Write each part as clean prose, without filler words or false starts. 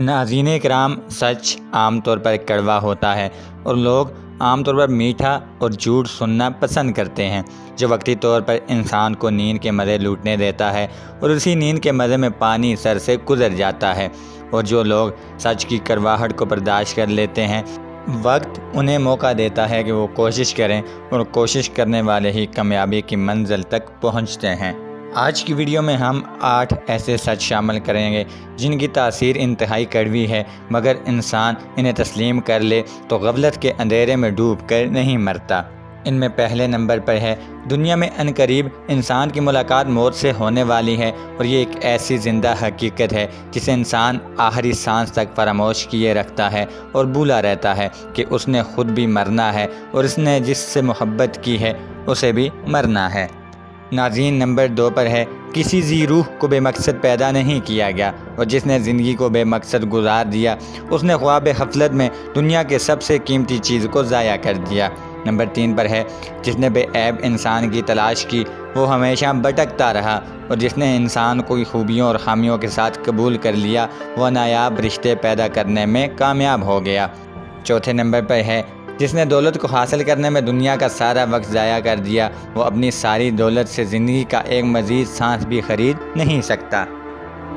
ناظرین کرام، سچ عام طور پر کڑوا ہوتا ہے اور لوگ عام طور پر میٹھا اور جھوٹ سننا پسند کرتے ہیں، جو وقتی طور پر انسان کو نیند کے مزے لوٹنے دیتا ہے اور اسی نیند کے مزے میں پانی سر سے گزر جاتا ہے۔ اور جو لوگ سچ کی کڑواہٹ کو برداشت کر لیتے ہیں، وقت انہیں موقع دیتا ہے کہ وہ کوشش کریں اور کوشش کرنے والے ہی کامیابی کی منزل تک پہنچتے ہیں۔ آج کی ویڈیو میں ہم 8 ایسے سچ شامل کریں گے جن کی تاثیر انتہائی کڑوی ہے، مگر انسان انہیں تسلیم کر لے تو غفلت کے اندھیرے میں ڈوب کر نہیں مرتا۔ ان میں پہلے نمبر پر ہے، دنیا میں عنقریب انسان کی ملاقات موت سے ہونے والی ہے، اور یہ ایک ایسی زندہ حقیقت ہے جسے انسان آخری سانس تک فراموش کیے رکھتا ہے اور بھولا رہتا ہے کہ اس نے خود بھی مرنا ہے اور اس نے جس سے محبت کی ہے اسے بھی مرنا ہے۔ ناظرین، نمبر 2 پر ہے، کسی ذی روح کو بے مقصد پیدا نہیں کیا گیا، اور جس نے زندگی کو بے مقصد گزار دیا اس نے خواب غفلت میں دنیا کے سب سے قیمتی چیز کو ضائع کر دیا۔ نمبر 3 پر ہے، جس نے بے عیب انسان کی تلاش کی وہ ہمیشہ بھٹکتا رہا، اور جس نے انسان کو خوبیوں اور خامیوں کے ساتھ قبول کر لیا وہ نایاب رشتے پیدا کرنے میں کامیاب ہو گیا۔ چوتھے نمبر پر ہے، جس نے دولت کو حاصل کرنے میں دنیا کا سارا وقت ضائع کر دیا وہ اپنی ساری دولت سے زندگی کا ایک مزید سانس بھی خرید نہیں سکتا۔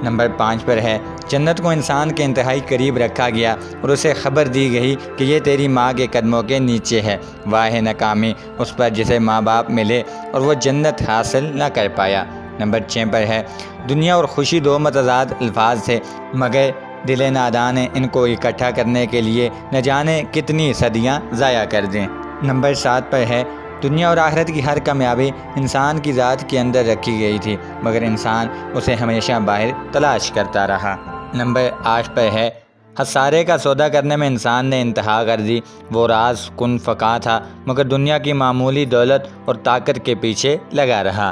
نمبر 5 پر ہے، جنت کو انسان کے انتہائی قریب رکھا گیا اور اسے خبر دی گئی کہ یہ تیری ماں کے قدموں کے نیچے ہے۔ واہ ناکامی اس پر جسے ماں باپ ملے اور وہ جنت حاصل نہ کر پایا۔ نمبر 6 پر ہے، دنیا اور خوشی 2 متضاد الفاظ تھے، مگر دل نادان نے ان کو اکٹھا کرنے کے لیے نہ جانے کتنی صدیاں ضائع کر دیں۔ نمبر 7 پر ہے، دنیا اور آخرت کی ہر کامیابی انسان کی ذات کے اندر رکھی گئی تھی، مگر انسان اسے ہمیشہ باہر تلاش کرتا رہا۔ نمبر 8 پر ہے، خسارے کا سودا کرنے میں انسان نے انتہا کر دی، وہ راز کن فقا تھا مگر دنیا کی معمولی دولت اور طاقت کے پیچھے لگا رہا۔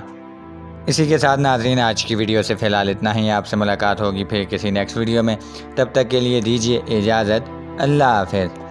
اسی کے ساتھ ناظرین، آج کی ویڈیو سے فی الحال اتنا ہی۔ آپ سے ملاقات ہوگی پھر کسی نیکسٹ ویڈیو میں، تب تک کے لیے دیجیے اجازت۔ اللہ حافظ۔